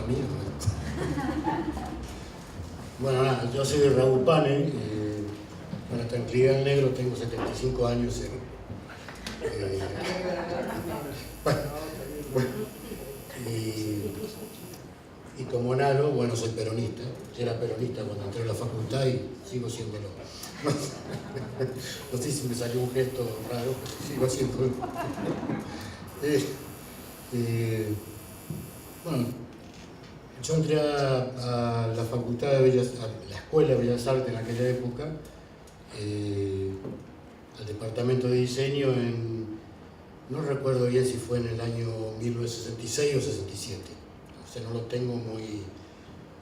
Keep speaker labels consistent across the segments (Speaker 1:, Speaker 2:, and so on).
Speaker 1: mío. Bueno, nada, yo soy Raúl Pane. Para tranquilidad del negro tengo 75 años. Y como Nalo, bueno, soy peronista. Yo era peronista cuando entré a la facultad y sigo siéndolo. No sé si me salió un gesto raro, pero sigo siéndolo. Bueno, yo entré a la Facultad de Bellas Artes, a la Escuela de Bellas Artes en aquella época, al departamento de diseño no recuerdo bien si fue en el año 1966 o 67, o sea, no lo tengo muy...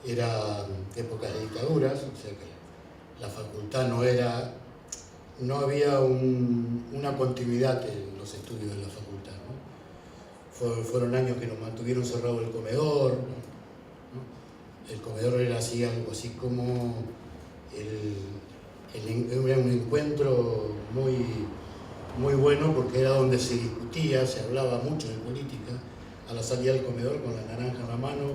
Speaker 1: Era épocas de dictaduras, o sea que la facultad no había una continuidad en los estudios de la facultad, ¿no? Fueron años que nos mantuvieron cerrado el comedor, ¿no? El comedor era así, algo así como era un encuentro muy bueno, porque era donde se discutía, se hablaba mucho de política. A la salida del comedor con la naranja en la mano,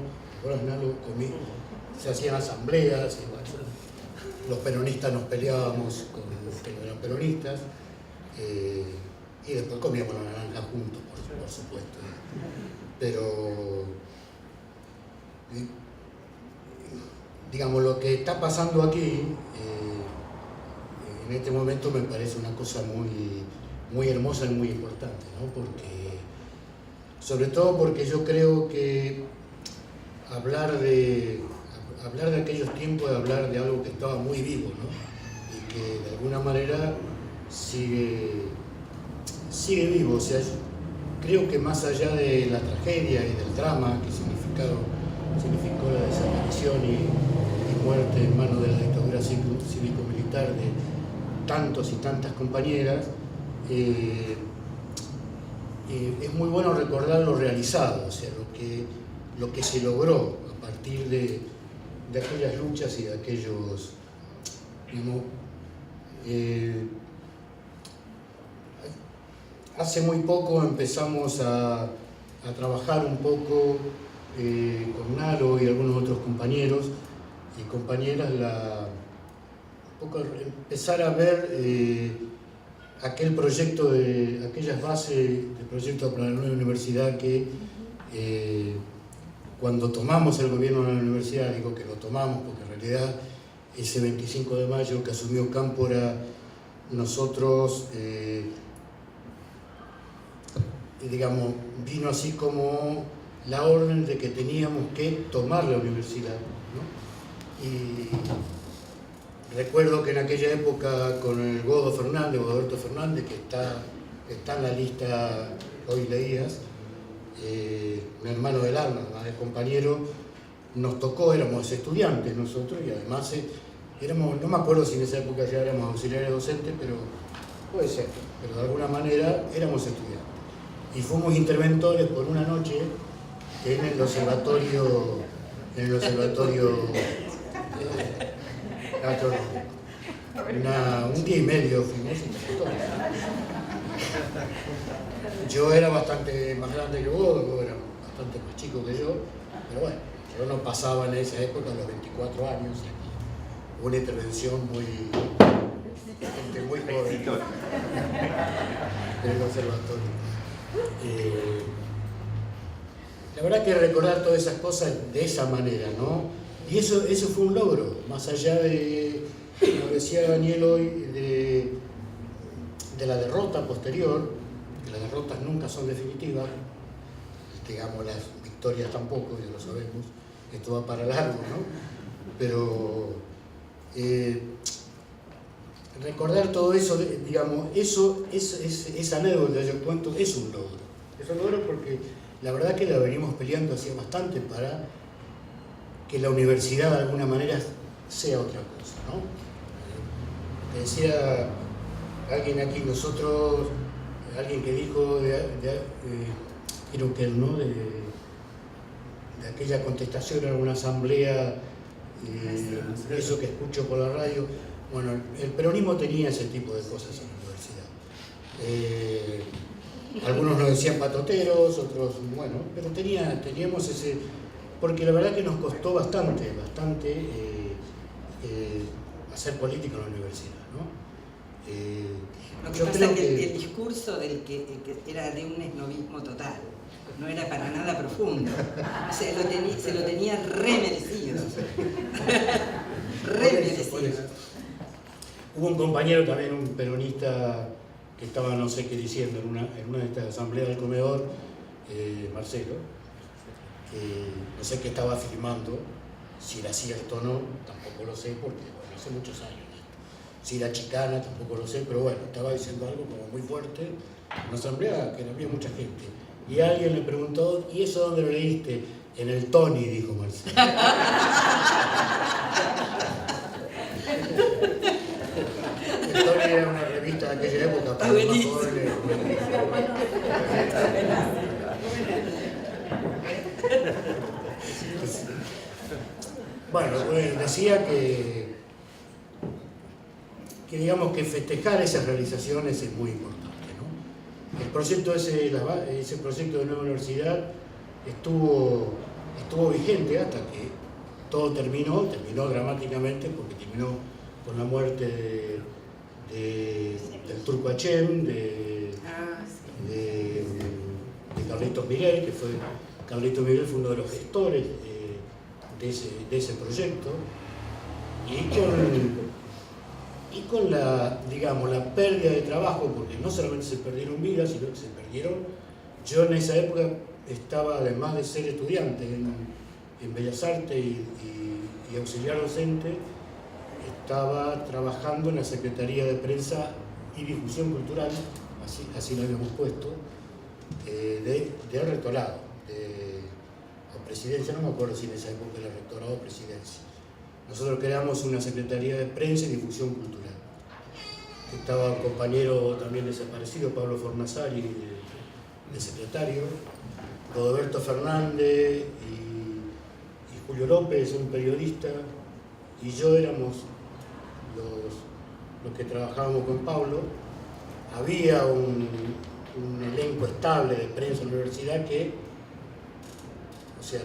Speaker 1: se hacían asambleas, y bueno, los peronistas nos peleábamos con los que no eran peronistas, y después comíamos la naranja juntos, por supuesto. Pero digamos, lo que está pasando aquí en este momento me parece una cosa muy hermosa y muy importante, ¿no? Sobre todo porque yo creo que hablar de aquellos tiempos es hablar de algo que estaba muy vivo, ¿no? Y que de alguna manera sigue vivo. O sea, creo que más allá de la tragedia y del drama que significó la desaparición y muerte en manos de la dictadura cívico-militar de tantos y tantas compañeras, es muy bueno recordar lo realizado, o sea, lo que se logró a partir de aquellas luchas y de aquellos, digamos, hace muy poco empezamos a trabajar un poco con Nalo y algunos otros compañeros y compañeras, empezar a ver aquel proyecto aquellas bases del proyecto para la nueva universidad que cuando tomamos el gobierno de la universidad, digo que lo tomamos porque en realidad ese 25 de mayo que asumió Cámpora, nosotros, digamos, vino así como la orden de que teníamos que tomar la universidad, ¿no? Y recuerdo que en aquella época con el Godoberto Fernández, que está en la lista que hoy leías, un hermano del alma, el compañero, nos tocó, éramos estudiantes nosotros y además no me acuerdo si en esa época ya éramos auxiliares docentes, pero puede ser, pero de alguna manera éramos estudiantes. Y fuimos interventores por una noche en el observatorio un día y medio fuimos interventores. Yo era bastante más grande que vos era bastante más chico que yo, pero bueno, yo no pasaba en esa época los 24 años, una intervención muy joven en el observatorio. La verdad que recordar todas esas cosas de esa manera, ¿no? Y eso fue un logro, más allá de, como decía Daniel hoy, de la derrota posterior, que las derrotas nunca son definitivas, digamos, las victorias tampoco, ya lo sabemos, esto va para largo, ¿no? Pero recordar todo eso, digamos, esa anécdota yo cuento, es un logro. Es un logro porque la verdad que la venimos peleando hacía bastante para que la universidad de alguna manera sea otra cosa, ¿no? Te decía alguien aquí, alguien que dijo, creo que él, ¿no? De aquella contestación en una asamblea, eso que escucho por la radio. Bueno, el peronismo tenía ese tipo de cosas en la universidad. Algunos nos decían patoteros, otros, bueno, pero teníamos porque la verdad que nos costó bastante hacer política en la universidad, ¿no?
Speaker 2: Lo que pasa es que el discurso del que era de un esnovismo total, no era para nada profundo, se lo tenía re merecido. Re merecido.
Speaker 1: Hubo un compañero también, un peronista, que estaba no sé qué diciendo en una de estas asambleas del comedor, Marcelo, que no sé qué estaba afirmando, si era cierto o no, tampoco lo sé, porque bueno, hace muchos años. Si era chicana, tampoco lo sé, pero bueno, estaba diciendo algo como muy fuerte, en una asamblea que no había mucha gente. Y alguien le preguntó, ¿y eso dónde lo leíste? En el Tony, dijo Marcelo. El Tony era una revista de aquella época para los más jóvenes. Bueno, decía que digamos que festejar esas realizaciones es muy importante, ¿no? El proyecto ese proyecto de nueva universidad estuvo vigente hasta que todo terminó dramáticamente, porque terminó con la muerte del Turco Achem, de Carlitos Miguel, que Carlitos Miguel fue uno de los gestores de ese proyecto, y con la pérdida de trabajo, porque no solamente se perdieron vidas, sino que se perdieron. Yo en esa época estaba, además de ser estudiante en Bellas Artes y auxiliar docente, estaba trabajando en la Secretaría de Prensa y Difusión Cultural, así lo habíamos puesto, de rectorado, o presidencia, no me acuerdo si en esa época era rectorado o presidencia. Nosotros creamos una Secretaría de Prensa y Difusión Cultural. Estaba un compañero también desaparecido, Pablo Fornasari, de secretario, Roberto Fernández y Julio López, un periodista, y yo éramos los que trabajábamos con Pablo. Había un elenco estable de prensa en la universidad que, o sea,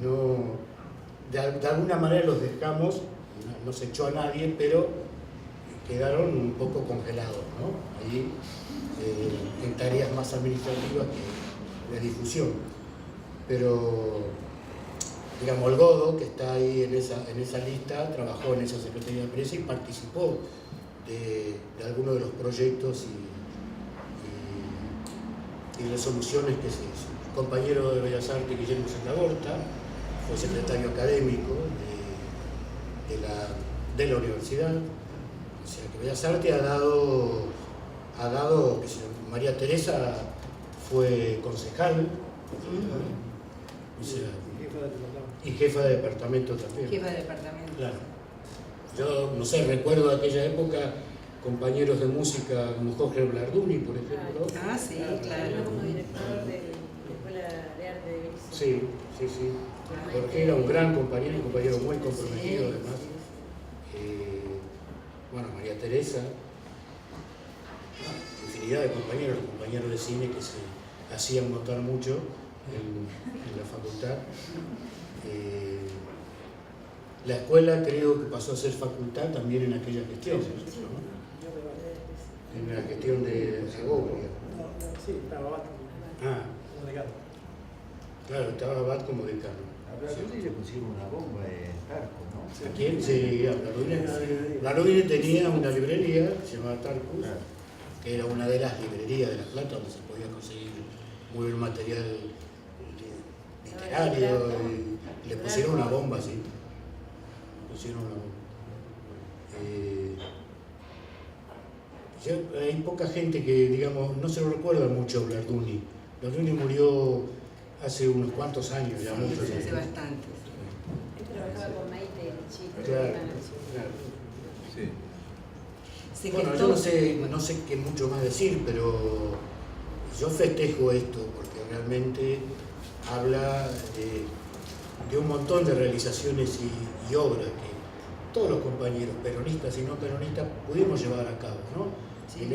Speaker 1: no... De alguna manera los dejamos, no se echó a nadie, pero quedaron un poco congelados, ¿no? Ahí, en tareas más administrativas que de difusión. Pero, digamos, el Godo, que está ahí en esa lista, trabajó en esa Secretaría de Prensa y participó de algunos de los proyectos y resoluciones que se hizo. El compañero de Bellas Artes, Guillermo Santagorta, fue secretario académico de la universidad. O sea que Bellas Artes ha dado que María Teresa fue concejal, o sea, y jefa de departamento también.
Speaker 2: Jefa de departamento.
Speaker 1: Claro. Yo, no sé, recuerdo de aquella época compañeros de música como Jorge Blarduni, por ejemplo.
Speaker 2: Ah, sí, claro.
Speaker 3: Como director de la Escuela de Arte de Belice.
Speaker 1: Sí. Jorge era un gran compañero, un compañero muy comprometido, además. Bueno, María Teresa, infinidad de compañeros de cine que se hacían notar mucho en la facultad. La escuela creo que pasó a ser facultad también en aquella gestión, ¿no? En la gestión de Segovia.
Speaker 4: Sí, estaba Abad como decano. Claro,
Speaker 1: estaba Abad como decano.
Speaker 5: A Blarduni le pusieron una bomba en Tarco, ¿no?
Speaker 1: ¿A quién? Sí, a Blarduni. Blarduni tenía una librería, se llamaba Tarcus, que era una de las librerías de La Plata donde se podía conseguir muy buen material literario, y le pusieron una bomba, sí. Hay poca gente que, digamos, no se lo recuerda mucho a Blarduni. Blarduni murió hace unos cuantos años, ya muchos años.
Speaker 2: Hace bastante.
Speaker 3: Él trabajaba con Maite, Chico.
Speaker 1: Claro.
Speaker 2: Sí.
Speaker 1: Bueno, yo no sé qué mucho más decir, pero yo festejo esto porque realmente habla de un montón de realizaciones y obras que todos los compañeros, peronistas y no peronistas, pudimos llevar a cabo, ¿no? Sí,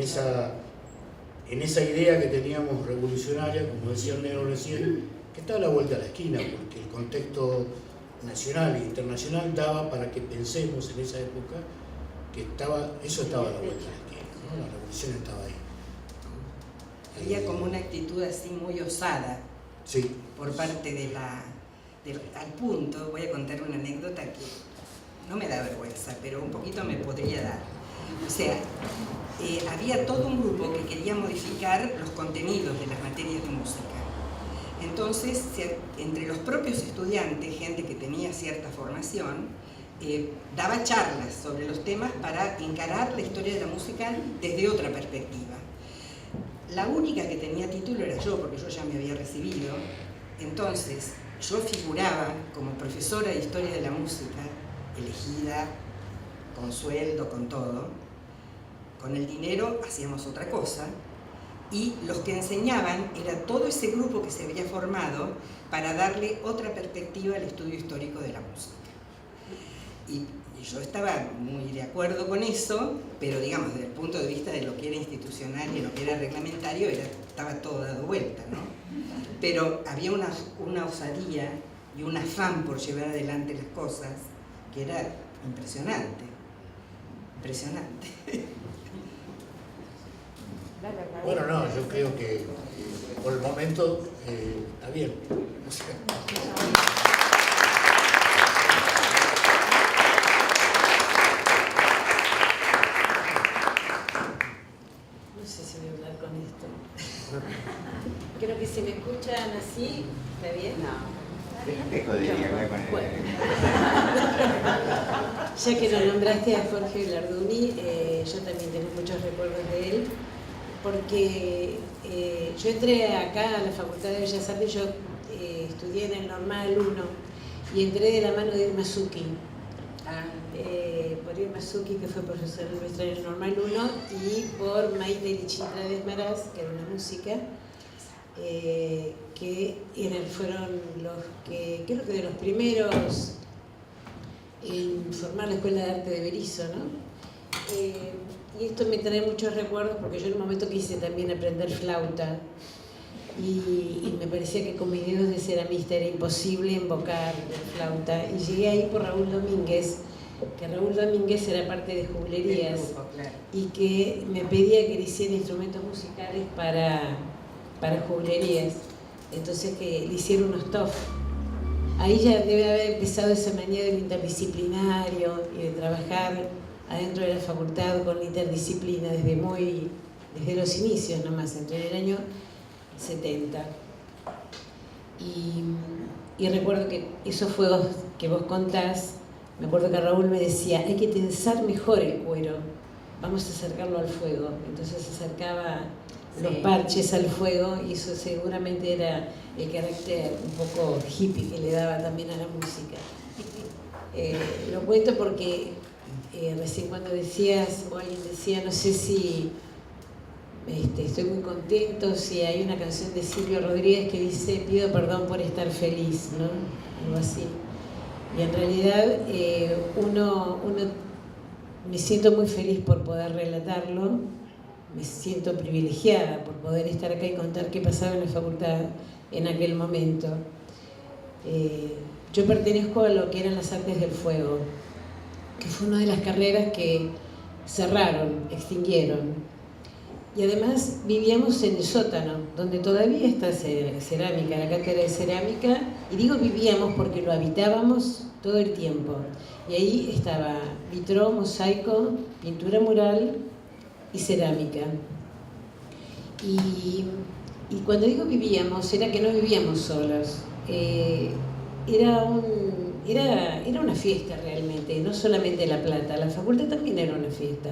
Speaker 1: en esa idea que teníamos revolucionaria, como decía el negro recién, que estaba a la vuelta de la esquina, porque el contexto nacional e internacional daba para que pensemos en esa época que eso estaba a la vuelta de la esquina, ¿no? La revolución estaba ahí.
Speaker 2: Había como una actitud así muy osada,
Speaker 1: sí,
Speaker 2: por parte al punto, voy a contar una anécdota que no me da vergüenza, pero un poquito me podría dar. O sea, había todo un grupo que quería modificar los contenidos de las materias de música. Entonces, entre los propios estudiantes, gente que tenía cierta formación, daba charlas sobre los temas para encarar la historia de la música desde otra perspectiva. La única que tenía título era yo, porque yo ya me había recibido. Entonces, yo figuraba como profesora de historia de la música, elegida, con sueldo, con todo. Con el dinero hacíamos otra cosa. Y los que enseñaban era todo ese grupo que se había formado para darle otra perspectiva al estudio histórico de la música. Y yo estaba muy de acuerdo con eso, pero digamos, desde el punto de vista de lo que era institucional y lo que era reglamentario, estaba todo dado vuelta, ¿no? Pero había una osadía y un afán por llevar adelante las cosas que era impresionante, impresionante.
Speaker 1: Bueno, no, yo creo que por el momento está bien.
Speaker 3: No sé si voy a hablar con esto. Creo que si me escuchan así, ¿está bien? No.
Speaker 5: Te podría hablar con él.
Speaker 3: Bueno. Ya que lo nombraste a Jorge Larduni, yo también tengo muchos recuerdos de él, porque yo entré acá a la Facultad de Bellas Artes, yo estudié en el Normal 1 y entré de la mano de Irma Zucchi. Por Irma Zucchi, que fue profesora nuestra en el Normal 1, y por Maite Lichitra Desmaraz, que era una música, que fueron los que, creo que de los primeros en formar la Escuela de Arte de Berisso, ¿no? Y esto me trae muchos recuerdos porque yo en un momento quise también aprender flauta y me parecía que con mis dedos de ceramista era imposible invocar la flauta, y llegué ahí por Raúl Domínguez, que Raúl Domínguez era parte de Juglerías y que me pedía que le hiciera instrumentos musicales para Juglerías, entonces que le hiciera unos TOF. Ahí ya debe haber empezado esa manía del interdisciplinario y de trabajar adentro de la facultad con interdisciplina desde los inicios nomás, entre el año 70. Y recuerdo que esos fuegos que vos contás, me acuerdo que Raúl me decía, hay que tensar mejor el cuero, vamos a acercarlo al fuego. Entonces acercaba los parches al fuego y eso seguramente era el carácter un poco hippie que le daba también a la música. Lo cuento porque recién cuando decías, o alguien decía, no sé si estoy muy contento, si hay una canción de Silvio Rodríguez que dice, pido perdón por estar feliz, ¿no? Algo así. Y en realidad uno me siento muy feliz por poder relatarlo, me siento privilegiada por poder estar acá y contar qué pasaba en la facultad en aquel momento. Yo pertenezco a lo que eran las artes del fuego, que fue una de las carreras que cerraron, extinguieron. Y además vivíamos en el sótano, donde todavía está cerámica, la cátedra de cerámica, y digo vivíamos porque lo habitábamos todo el tiempo. Y ahí estaba vitró, mosaico, pintura mural y cerámica. Y cuando digo vivíamos, era que no vivíamos solos. Era una fiesta realmente, no solamente La Plata, la facultad también era una fiesta.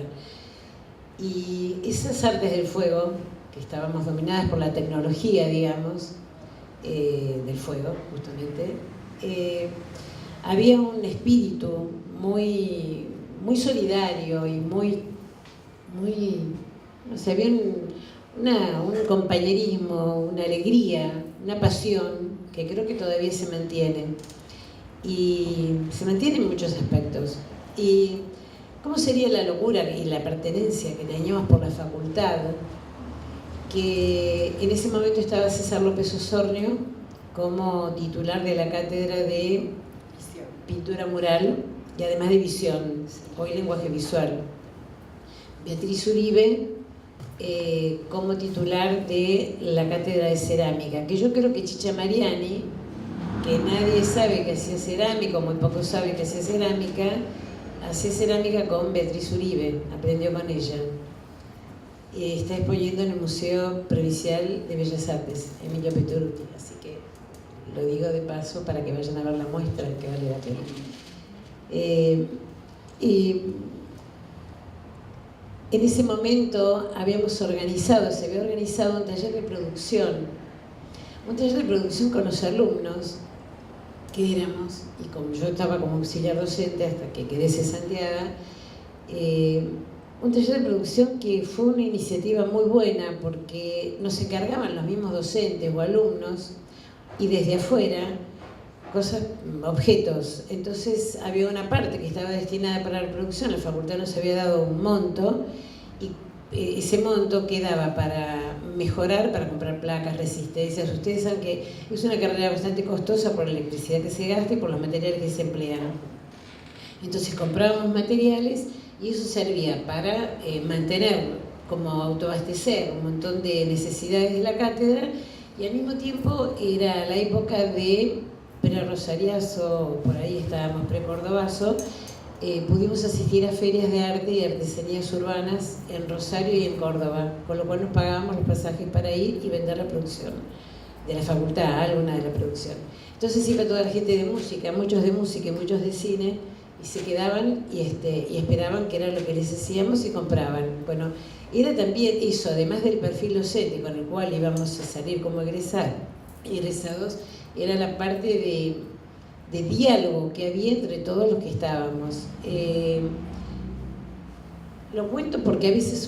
Speaker 3: Y esas artes del fuego, que estábamos dominadas por la tecnología, digamos, del fuego, justamente, había un espíritu muy, muy solidario y muy, no sé, había un compañerismo, una alegría, una pasión que creo que todavía se mantiene. Y se mantiene en muchos aspectos. Y ¿cómo sería la locura y la pertenencia que teníamos por la facultad? Que en ese momento estaba César López Osornio como titular de la cátedra de pintura mural y además de visión, hoy lenguaje visual. Beatriz Uribe como titular de la cátedra de cerámica, que yo creo que Chicha Mariani, que nadie sabe que hacía cerámica, o muy poco sabe que hacía cerámica con Beatriz Uribe, aprendió con ella. Está exponiendo en el Museo Provincial de Bellas Artes, Emilio Pettoruti, así que lo digo de paso para que vayan a ver la muestra, que vale la pena. Y en ese momento se había organizado un taller de producción con los alumnos que éramos, y como yo estaba como auxiliar docente hasta que quedé cesanteada, un taller de producción que fue una iniciativa muy buena porque nos encargaban los mismos docentes o alumnos y desde afuera objetos. Entonces había una parte que estaba destinada para la producción, la facultad nos había dado un monto y ese monto quedaba para mejorar, para comprar placas, resistencias. Ustedes saben que es una carrera bastante costosa por la electricidad que se gasta y por los materiales que se emplean. Entonces comprábamos materiales y eso servía para mantener, como autoabastecer un montón de necesidades de la cátedra, y al mismo tiempo era la época de pre-Rosariazo, por ahí estábamos pre-Cordobazo. Pudimos asistir a ferias de arte y artesanías urbanas en Rosario y en Córdoba, con lo cual nos pagábamos los pasajes para ir y vender la producción de la facultad, alguna de la producción. Entonces iba toda la gente de música, muchos de música y muchos de cine, y se quedaban y esperaban que era lo que les hacíamos y compraban. Bueno, era también eso, además del perfil docente con el cual íbamos a salir como egresados, era la parte de diálogo que había entre todos los que estábamos. Lo cuento porque a veces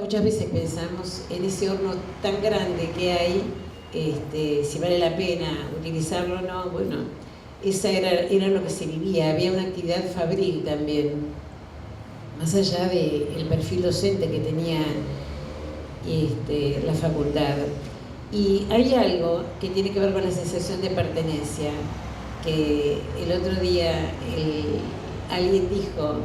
Speaker 3: muchas veces pensamos en ese horno tan grande que hay, si vale la pena utilizarlo o no. Bueno, esa era lo que se vivía. Había una actividad fabril también, más allá del perfil docente que tenía la facultad. Y hay algo que tiene que ver con la sensación de pertenencia, que el otro día alguien dijo: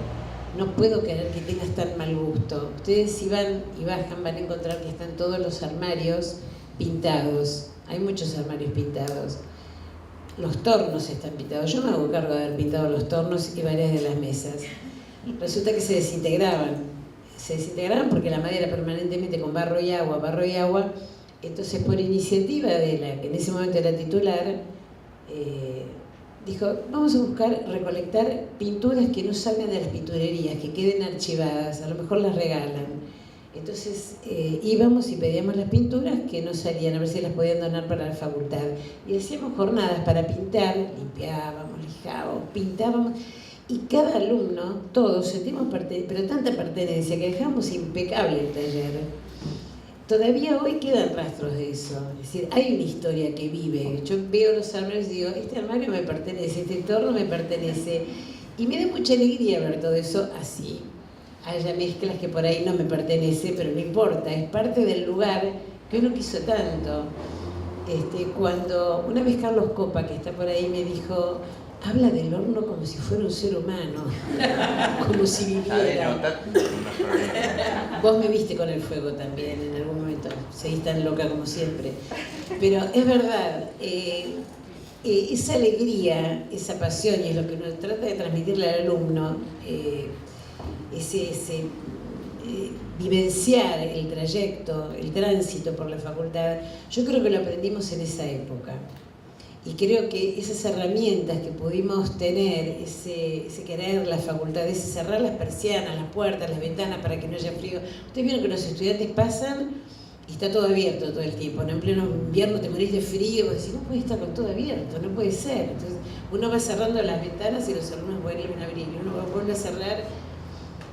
Speaker 3: no puedo creer que tengas tan mal gusto. Ustedes si van y bajan van a encontrar que están todos los armarios pintados. Hay muchos armarios pintados. Los tornos están pintados. Yo me hago cargo de haber pintado los tornos y varias de las mesas. Resulta que se desintegraban. Se desintegraban porque la madera permanentemente con barro y agua. Entonces, por iniciativa de la que en ese momento era titular, dijo: vamos a recolectar pinturas que no salgan de las pinturerías, que queden archivadas, a lo mejor las regalan. Entonces íbamos y pedíamos las pinturas que no salían, a ver si las podían donar para la facultad. Y hacíamos jornadas para pintar, limpiábamos, lijábamos, pintábamos. Y cada alumno, todos sentimos pero tanta pertenencia que dejamos impecable el taller. Todavía hoy quedan rastros de eso, es decir, hay una historia que vive. Yo veo los armarios y digo: este armario me pertenece, este torno me pertenece, y me da mucha alegría ver todo eso así. Haya mezclas que por ahí no me pertenece, pero no importa, es parte del lugar que uno quiso tanto. Cuando una vez Carlos Copa, que está por ahí, me dijo: habla del horno como si fuera un ser humano, como si viviera. Vos me viste con el fuego también en algún momento, seguís tan loca como siempre. Pero es verdad, esa alegría, esa pasión, y es lo que uno trata de transmitirle al alumno, vivenciar el trayecto, el tránsito por la facultad. Yo creo que lo aprendimos en esa época. Y creo que esas herramientas que pudimos tener, ese querer la facultad, ese cerrar las persianas, las puertas, las ventanas para que no haya frío. Ustedes vieron que los estudiantes pasan y está todo abierto todo el tiempo, ¿no? En pleno invierno te morís de frío, vos decís: no puede estar con todo abierto, no puede ser. Entonces uno va cerrando las ventanas y los alumnos vuelven a abrir, y uno vuelve a cerrar.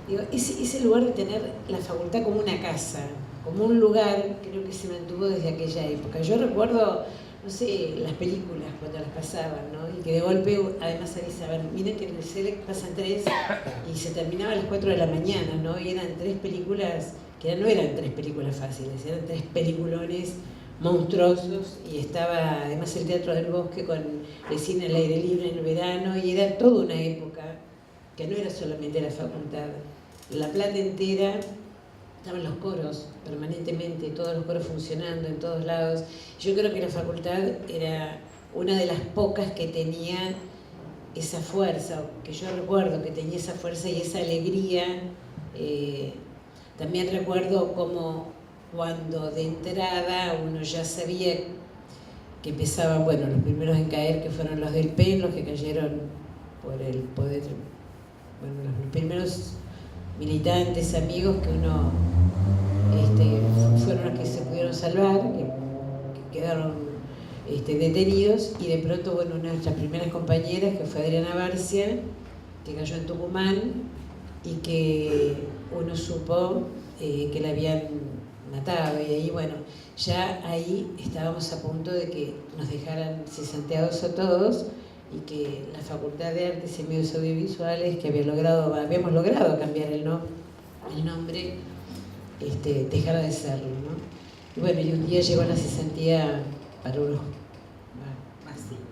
Speaker 3: Digo, ese lugar de tener la facultad como una casa, como un lugar, creo que se mantuvo desde aquella época. Yo recuerdo, no sé, las películas cuando las pasaban, ¿no? Y que de golpe, además salís a ver, miren que en el Select pasan 3 y se terminaba a las 4 de la mañana, ¿no? Y eran 3 películas, que no eran 3 películas fáciles, eran 3 peliculones monstruosos, y estaba además el Teatro del Bosque con el cine al aire libre en el verano, y era toda una época que no era solamente la facultad. La Plata entera estaban los coros permanentemente, todos los coros funcionando en todos lados. Yo creo que la facultad era una de las pocas que tenía esa fuerza, que yo recuerdo que tenía esa fuerza y esa alegría. También recuerdo como cuando de entrada uno ya sabía que empezaban, bueno, los primeros en caer, que fueron los del PEN, los que cayeron por el poder, bueno, los primeros militantes, amigos que uno fueron los que se pudieron salvar, que quedaron detenidos, y de pronto, bueno, una de nuestras primeras compañeras, que fue Adriana Barcia, que cayó en Tucumán, y que uno supo que la habían matado, y ahí, bueno, ya ahí estábamos a punto de que nos dejaran cesanteados a todos, y que la Facultad de Artes y Medios Audiovisuales, que habíamos logrado cambiar el nombre, dejara de serlo, ¿no? Y bueno, y un día llegó la cesantía para unos,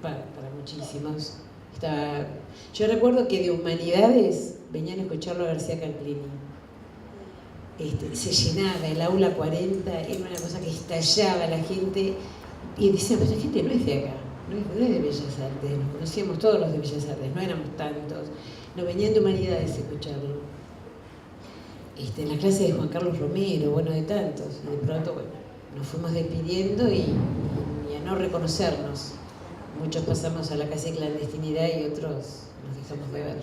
Speaker 3: para muchísimos. Yo recuerdo que de Humanidades venían a escucharlo a García Camprini. Se llenaba el aula 40, era una cosa que estallaba la gente, y decían, pero la gente no es de acá, no es de Bellas Artes, nos conocíamos todos los de Bellas Artes, no éramos tantos, nos venían de Humanidades a escucharlo. En la clase de Juan Carlos Romero, bueno, de tantos, y de pronto, bueno, nos fuimos despidiendo y a no reconocernos. Muchos pasamos a la casi clandestinidad y otros nos dejamos de ver.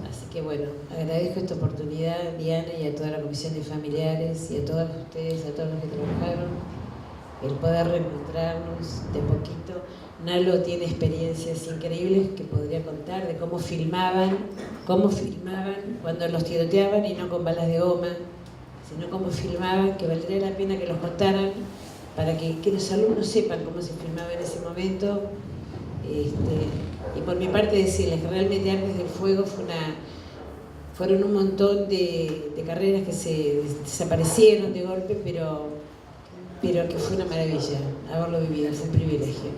Speaker 3: Así que bueno, agradezco esta oportunidad, Diana, y a toda la comisión de familiares, y a todos ustedes, a todos los que trabajaron, el poder reencontrarnos de poquito. Nalo tiene experiencias increíbles que podría contar de cómo filmaban cuando los tiroteaban, y no con balas de goma, sino cómo filmaban, que valdría la pena que los contaran, para que los alumnos sepan cómo se filmaba en ese momento. Y por mi parte decirles que realmente Artes del Fuego fueron un montón de carreras que se desaparecieron de golpe, pero que fue una maravilla haberlo vivido, fue un privilegio.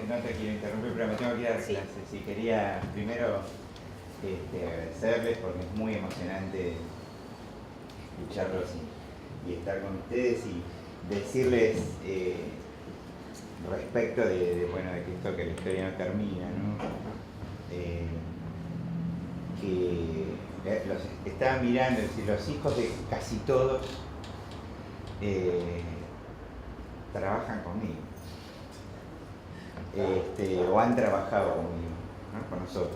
Speaker 5: No te quiero interrumpir, pero me tengo que ir a dar clases. Sí, quería primero agradecerles, porque es muy emocionante escucharlos y estar con ustedes, y decirles respecto de que esto, que la historia no termina, ¿no? Que los estaba mirando, es decir, los hijos de casi todos trabajan conmigo. O han trabajado conmigo, ¿no? Con nosotros.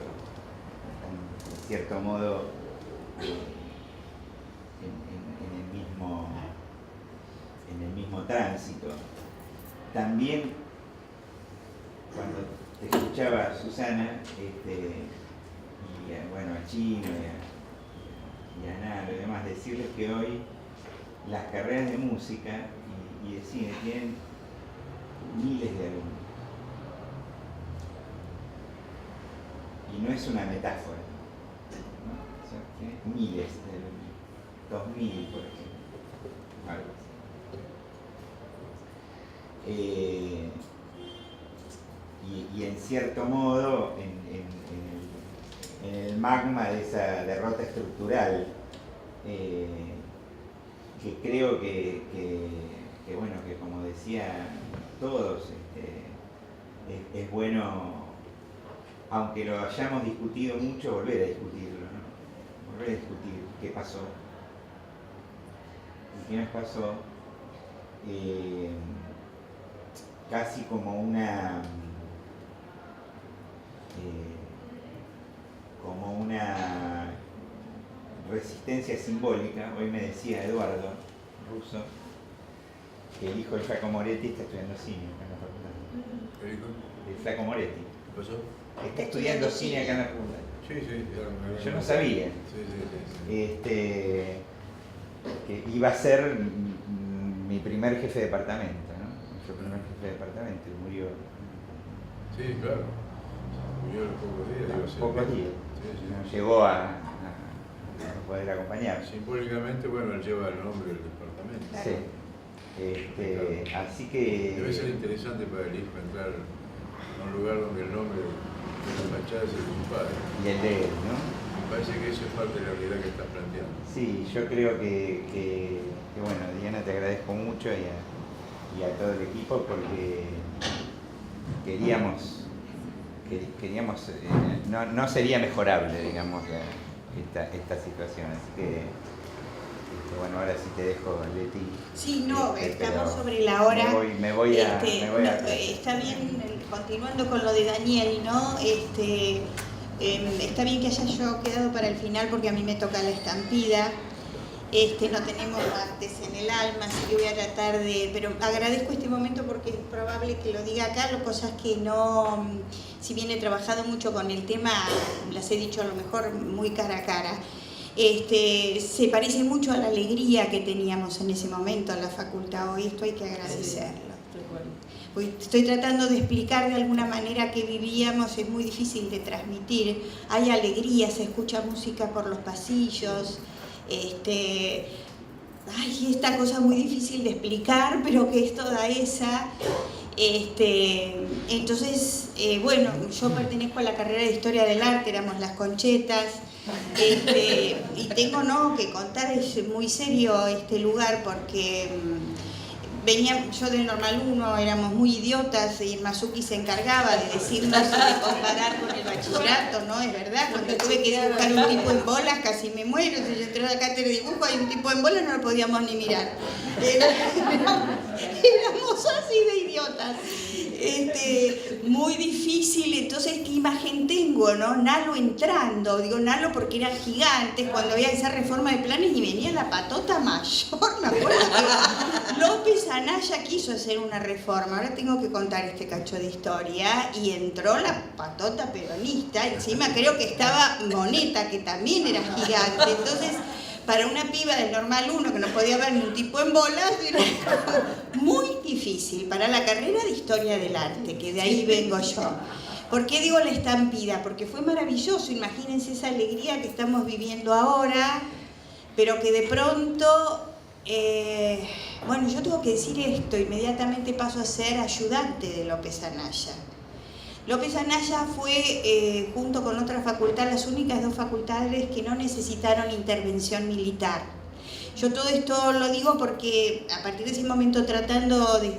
Speaker 5: Están, en cierto modo, en el mismo tránsito. También, cuando te escuchaba Susana, y bueno, a Chino y a Nalo y demás, decirles que hoy las carreras de música y de cine tienen miles de alumnos. Y no es una metáfora, ¿no? Son miles de alumnos, 2000 por ejemplo, algo así. Y en cierto modo, en el magma de esa derrota estructural, que creo que bueno, que como decían todos, es bueno, aunque lo hayamos discutido mucho, volver a discutirlo, ¿no? Volver a discutir qué pasó y qué nos pasó, casi como una resistencia simbólica. Hoy me decía Eduardo Russo que el hijo de Flaco Moretti está estudiando cine acá en la facultad. El Flaco Moretti.
Speaker 6: ¿Qué pasó?
Speaker 5: Está estudiando cine acá en la facultad.
Speaker 6: Sí.
Speaker 5: Yo no sabía.
Speaker 6: Sí.
Speaker 5: Que iba a ser mi primer jefe de departamento, ¿no? Mi primer jefe de departamento, y murió
Speaker 6: Sí, claro. Se murió a los pocos días.
Speaker 5: A los pocos días.
Speaker 6: Sí, sí.
Speaker 5: No llegó a poder acompañar.
Speaker 6: Simbólicamente, bueno, él lleva el nombre del departamento.
Speaker 5: Sí. Así que...
Speaker 6: Debe ser interesante para el hijo entrar a un lugar donde el nombre de la fachada es el de su padre.
Speaker 5: Y el de él, ¿no?
Speaker 6: Me parece que eso es parte de la realidad que estás planteando.
Speaker 5: Sí, yo creo que bueno, Diana, te agradezco mucho y a todo el equipo porque queríamos no sería mejorable, digamos, esta situación. Así que, bueno, ahora sí te dejo, Leti.
Speaker 7: Sí, no, estamos sobre la hora.
Speaker 5: Me voy a
Speaker 7: está bien, continuando con lo de Daniel, ¿no? Está bien que haya yo quedado para el final porque a mí me toca la estampida. No tenemos martes en el alma, así que voy a tratar de... Pero agradezco este momento porque es probable que lo diga acá, cosas que no... Si bien he trabajado mucho con el tema, las he dicho a lo mejor muy cara a cara. Se parece mucho a la alegría que teníamos en ese momento en la facultad. Hoy esto hay que agradecerlo. Hoy estoy tratando de explicar de alguna manera que vivíamos, es muy difícil de transmitir. Hay alegría, se escucha música por los pasillos. Esta cosa muy difícil de explicar, pero que es toda esa. Entonces, bueno, yo pertenezco a la carrera de Historia del Arte, éramos las Conchetas, y tengo que contar, es muy serio este lugar porque venía yo del Normal 1, éramos muy idiotas y Masuki se encargaba de decirnos y de comparar con el bachillerato, ¿no? Es verdad, cuando tuve que dibujar un tipo en bolas casi me muero. Si yo entré a la cátedra de dibujo, hay un tipo en bolas, no lo podíamos ni mirar. Éramos así de idiotas. Muy difícil, entonces qué imagen tengo, ¿no? Nalo entrando, digo Nalo porque era gigante cuando había esa reforma de planes y venía la patota mayor, me acuerdo que López Anaya quiso hacer una reforma, ahora tengo que contar este cacho de historia, y entró la patota peronista, encima creo que estaba Moneta, que también era gigante, entonces... Para una piba del Normal 1 que no podía ver ni un tipo en bolas, era muy difícil para la carrera de Historia del Arte, que de ahí vengo yo. ¿Por qué digo la estampida? Porque fue maravilloso, imagínense esa alegría que estamos viviendo ahora, pero que de pronto, bueno, yo tengo que decir esto, inmediatamente paso a ser ayudante de López Anaya. López Anaya fue, junto con otra facultad, las únicas dos facultades que no necesitaron intervención militar. Yo todo esto lo digo porque a partir de ese momento, tratando de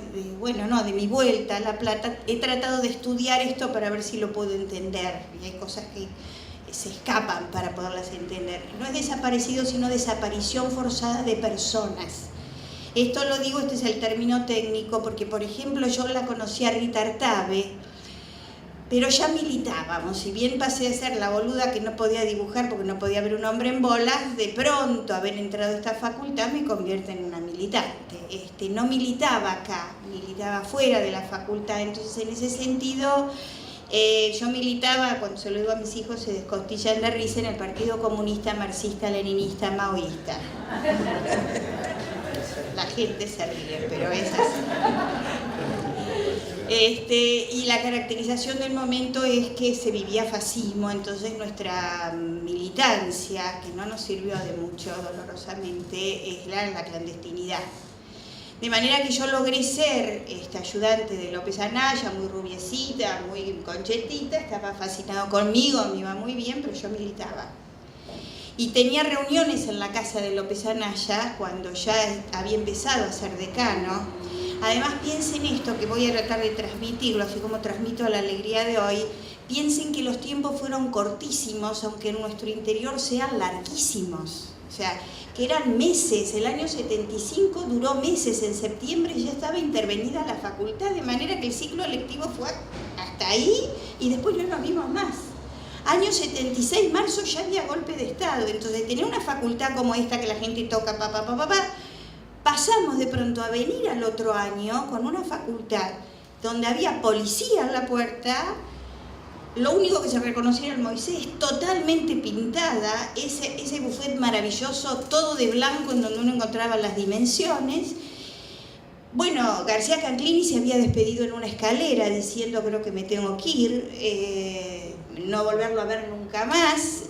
Speaker 7: mi vuelta a La Plata, he tratado de estudiar esto para ver si lo puedo entender. Y hay cosas que se escapan para poderlas entender. No es desaparecido, sino desaparición forzada de personas. Esto lo digo, este es el término técnico, porque por ejemplo yo la conocí a Rita Artabe, pero ya militábamos, si bien pasé a ser la boluda que no podía dibujar porque no podía ver un hombre en bolas, de pronto haber entrado a esta facultad me convierte en una militante. No militaba acá, militaba fuera de la facultad, entonces en ese sentido yo militaba, cuando se lo digo a mis hijos se descostillan de risa, en el Partido Comunista Marxista Leninista Maoísta. La gente se ríe, pero es así. Y la caracterización del momento es que se vivía fascismo, entonces nuestra militancia, que no nos sirvió de mucho dolorosamente, es la clandestinidad. De manera que yo logré ser ayudante de López Anaya, muy rubiecita, muy conchetita, estaba fascinado conmigo, me iba muy bien, pero yo militaba. Y tenía reuniones en la casa de López Anaya cuando ya había empezado a ser decano. Además, piensen esto, que voy a tratar de transmitirlo, así como transmito la alegría de hoy. Piensen que los tiempos fueron cortísimos, aunque en nuestro interior sean larguísimos. O sea, que eran meses. El año 75 duró meses, en septiembre ya estaba intervenida la facultad, de manera que el ciclo lectivo fue hasta ahí y después no nos vimos más. Año 76, marzo, ya había golpe de Estado. Entonces, tener una facultad como esta que la gente toca, pasamos de pronto a venir al otro año con una facultad donde había policía en la puerta, lo único que se reconocía era el Moisés, totalmente pintada, ese buffet maravilloso, todo de blanco en donde uno encontraba las dimensiones, Bueno, García Canclini se había despedido en una escalera diciendo creo que me tengo que ir, no volverlo a ver nunca más.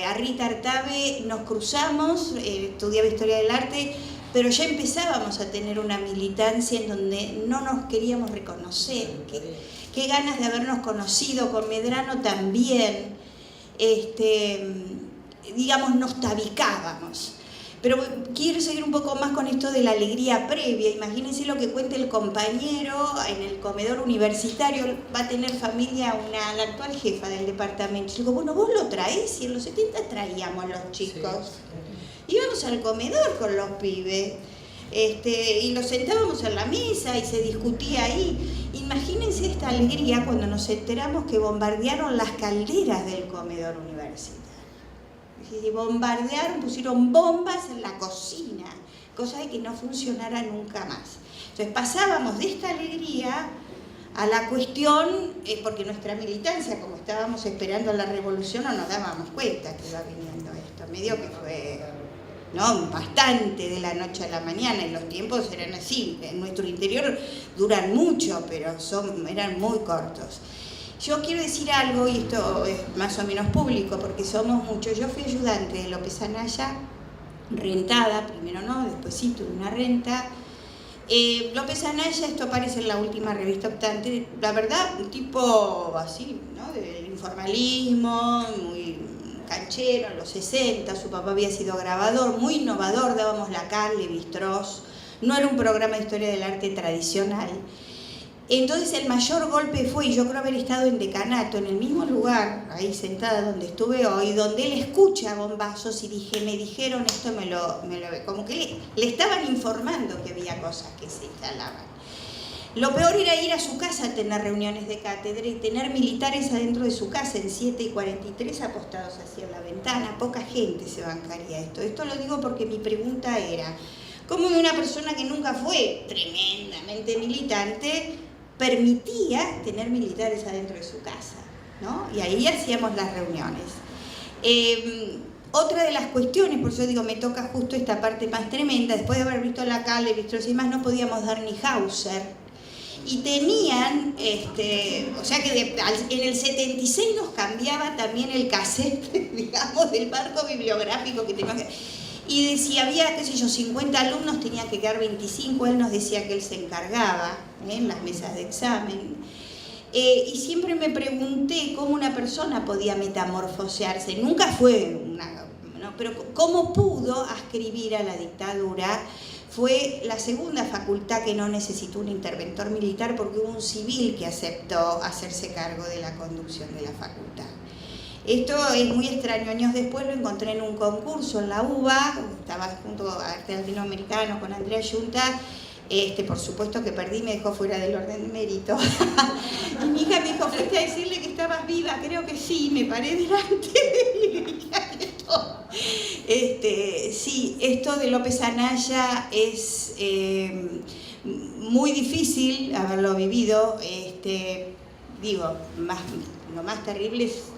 Speaker 7: A Rita Artabe nos cruzamos, estudiaba Historia del Arte, pero ya empezábamos a tener una militancia en donde no nos queríamos reconocer. Qué ganas de habernos conocido, con Medrano también, digamos, nos tabicábamos. Pero quiero seguir un poco más con esto de la alegría previa. Imagínense lo que cuenta el compañero en el comedor universitario. Va a tener familia la actual jefa del departamento. Yo digo, bueno, vos lo traés, y en los 70 traíamos los chicos. Íbamos al comedor con los pibes. Y los sentábamos en la mesa y se discutía ahí. Imagínense esta alegría cuando nos enteramos que bombardearon las calderas del comedor universitario. Bombardearon, pusieron bombas en la cocina, cosa de que no funcionara nunca más. Entonces pasábamos de esta alegría a la cuestión, porque nuestra militancia, como estábamos esperando la revolución, no nos dábamos cuenta que iba viniendo esto. Medio que fue, ¿no?, bastante de la noche a la mañana, y los tiempos eran así. En nuestro interior duran mucho, pero eran muy cortos. Yo quiero decir algo, y esto es más o menos público porque somos muchos. Yo fui ayudante de López Anaya, rentada, primero no, después sí tuve una renta. López Anaya, esto aparece en la última revista Optante, la verdad, un tipo así, ¿no?, del informalismo, muy canchero, en los 60, su papá había sido grabador, muy innovador, dábamos la calle, bistrós, no era un programa de historia del arte tradicional. Entonces el mayor golpe fue, y yo creo haber estado en decanato, en el mismo lugar, ahí sentada donde estuve hoy, donde él escucha bombazos, y me dijeron, esto me lo como que le estaban informando que había cosas que se instalaban. Lo peor era ir a su casa a tener reuniones de cátedra y tener militares adentro de su casa en 7:43 apostados hacia la ventana. Poca gente se bancaría esto. Esto lo digo porque mi pregunta era, ¿cómo una persona que nunca fue tremendamente militante permitía tener militares adentro de su casa, ¿no? Y ahí hacíamos las reuniones. Otra de las cuestiones, por eso digo, me toca justo esta parte más tremenda, después de haber visto la calle, visto y más, no podíamos dar ni Hauser. Y tenían, o sea que en el 76 nos cambiaba también el cassette, digamos, del marco bibliográfico que teníamos que... Y si había, qué sé yo, 50 alumnos, tenía que quedar 25, él nos decía que él se encargaba en las mesas de examen. Y siempre me pregunté cómo una persona podía metamorfosearse. Nunca fue ¿no? Pero cómo pudo ascribir a la dictadura. Fue la segunda facultad que no necesitó un interventor militar, porque hubo un civil que aceptó hacerse cargo de la conducción de la facultad. Esto es muy extraño. Años después lo encontré en un concurso en la UBA, estaba junto a Arte Latinoamericano con Andrea Yunta. Por supuesto que perdí, me dejó fuera del orden de mérito. Y mi hija me dijo, fuiste a decirle que estabas viva. Creo que sí, me paré delante de él y le dije, sí, esto de López Anaya es muy difícil haberlo vivido. Digo, lo más terrible es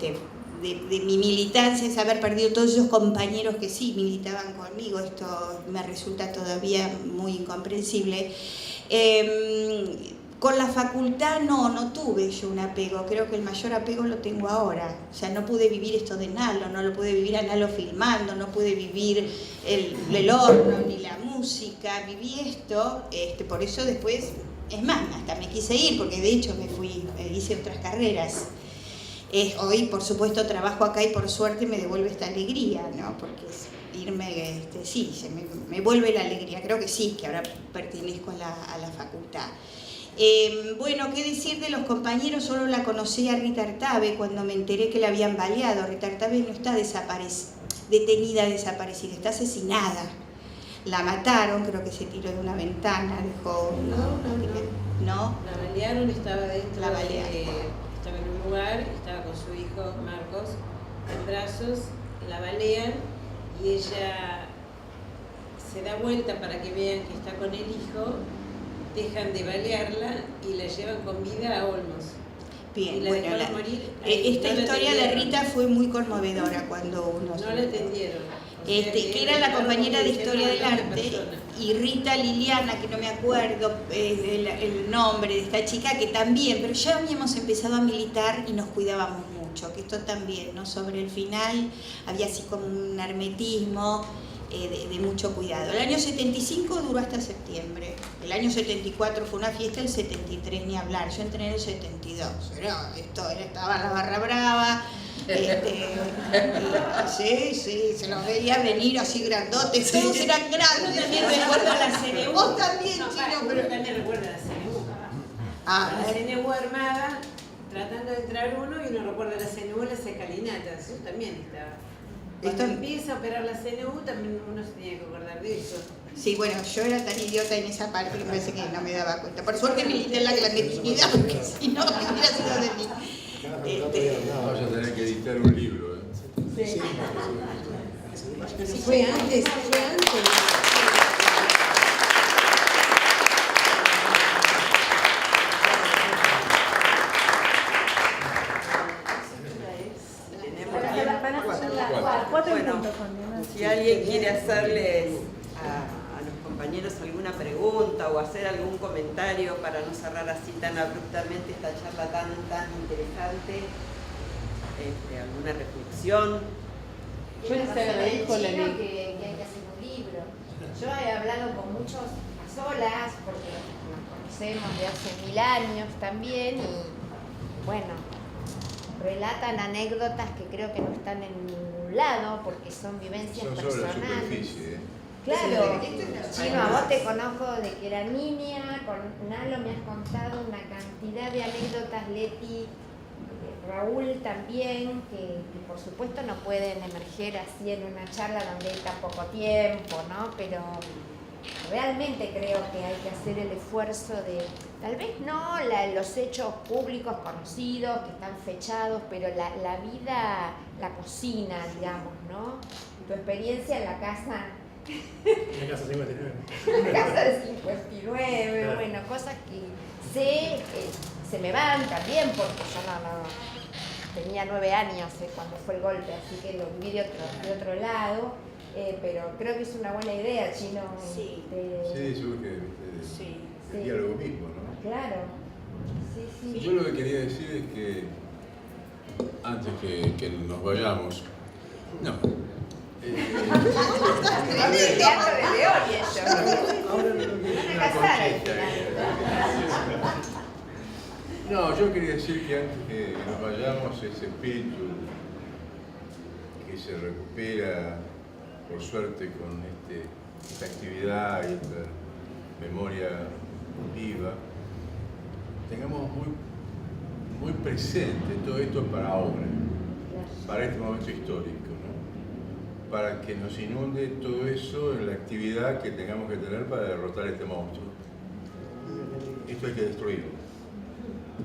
Speaker 7: de mi militancia, es haber perdido todos esos compañeros que sí militaban conmigo. Esto me resulta todavía muy incomprensible. Con la facultad no tuve yo un apego, creo que el mayor apego lo tengo ahora. O sea, no pude vivir esto de Nalo, no lo pude vivir a Nalo filmando, no pude vivir el horno ni la música, viví esto, por eso después, es más, hasta me quise ir, porque de hecho hice otras carreras. Hoy, por supuesto, trabajo acá y por suerte me devuelve esta alegría, ¿no? Porque irme, sí, me vuelve la alegría. Creo que sí, que ahora pertenezco a la facultad. Bueno, ¿qué decir de los compañeros? Solo la conocí a Rita Artabe cuando me enteré que la habían baleado. Rita Artabe no está detenida, desaparecida, está asesinada. La mataron, creo que se tiró de una ventana, dejó... ¿No?
Speaker 3: La balearon, estaba dentro
Speaker 7: la balearon.
Speaker 3: Estaba en un lugar, estaba con su hijo Marcos en brazos, la balean y ella se da vuelta para que vean que está con el hijo, dejan de balearla y la llevan con vida a Olmos.
Speaker 7: Bien,
Speaker 3: la
Speaker 7: bueno,
Speaker 3: morir,
Speaker 7: esta historia de Rita fue muy conmovedora cuando uno...
Speaker 3: No la atendieron.
Speaker 7: Que era la compañera de Historia del Arte, y Rita Liliana, que no me acuerdo el nombre de esta chica, que también, pero ya habíamos empezado a militar y nos cuidábamos mucho, que esto también, ¿no? Sobre el final había así como un hermetismo de mucho cuidado. El año 75 duró hasta septiembre, el año 74 fue una fiesta, el 73 ni hablar, yo entré en el 72, estaba la barra brava, sí, se los veía venir así grandotes, todos eran grandes.
Speaker 3: Yo también recuerdo la CNU.
Speaker 7: Vos también,
Speaker 3: no,
Speaker 7: Chino,
Speaker 3: pero también recuerdo la CNU. La CNU armada, tratando de entrar uno y uno recuerda la CNU, las escalinatas, yo también estaba. Cuando empieza a operar la CNU también uno se tenía que acordar de eso.
Speaker 7: Sí, bueno, yo era tan idiota en esa parte que me parece que no me daba cuenta. Por suerte milité en la clandestinidad, porque si no, hubiera sido de mí.
Speaker 6: Vamos a tener que editar un libro.
Speaker 3: Sí. Fue antes.
Speaker 8: Bueno, si alguien quiere hacerles a los compañeros alguna pregunta o hacer algún comentario para no cerrar así tan abruptamente esta charla tan interesante, alguna reflexión.
Speaker 9: Yo les agradezco que hay que hacer un libro. Yo he hablado con muchos a solas, porque nos conocemos de hace 1000 años también, y bueno, relatan anécdotas que creo que no están en ningún lado, porque son vivencias personales.
Speaker 6: Son solo la superficie,
Speaker 9: Claro, Chino, a vos te conozco de que era niña, con Nalo me has contado una cantidad de anécdotas, Leti, Raúl también, que por supuesto no pueden emerger así en una charla donde hay tan poco tiempo, ¿no? Pero realmente creo que hay que hacer el esfuerzo de, tal vez no los hechos públicos conocidos, que están fechados, pero la vida, la cocina, digamos, ¿no? Tu experiencia en la casa...
Speaker 4: La casa 59.
Speaker 9: La casa de 59, claro. Bueno, cosas que sé, se me van también, porque yo no tenía 9 años cuando fue el golpe, así que lo viví de otro lado, pero creo que es una buena idea, Chino.
Speaker 7: Sí,
Speaker 6: surge el diálogo mismo, ¿no?
Speaker 9: Claro. Sí.
Speaker 6: Yo lo que quería decir es que, antes que nos vayamos, yo quería decir que antes que nos vayamos, ese espíritu que se recupera, por suerte, con esta actividad y esta memoria viva, tengamos muy presente todo esto para ahora, para este momento histórico, ¿no? Para que nos inunde todo eso en la actividad que tengamos que tener para derrotar este monstruo. Esto hay que destruirlo,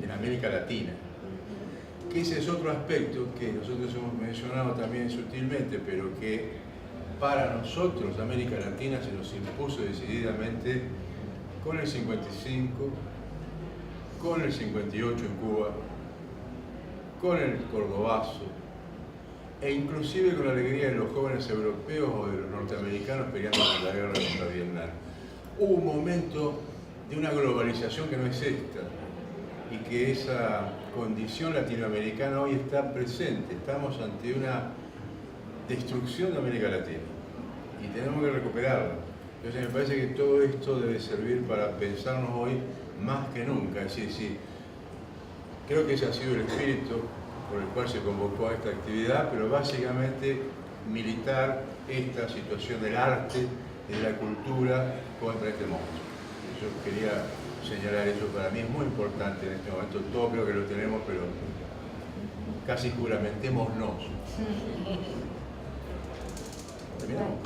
Speaker 6: en América Latina, que ese es otro aspecto que nosotros hemos mencionado también sutilmente, pero que para nosotros, América Latina, se nos impuso decididamente con el 55, con el 58 en Cuba, con el Cordobazo, e inclusive con la alegría de los jóvenes europeos o de los norteamericanos peleando en la guerra contra Vietnam. Hubo un momento de una globalización que no es esta, y que esa condición latinoamericana hoy está presente. Estamos ante una destrucción de América Latina y tenemos que recuperarla. Entonces me parece que todo esto debe servir para pensarnos hoy más que nunca. Es decir, creo que ese ha sido el espíritu por el cual se convocó a esta actividad, pero básicamente militar esta situación del arte y de la cultura contra este monstruo. Yo quería señalar eso, para mí es muy importante en este momento. Todos creo que lo tenemos, pero casi juramentémonos. ¿Terminamos?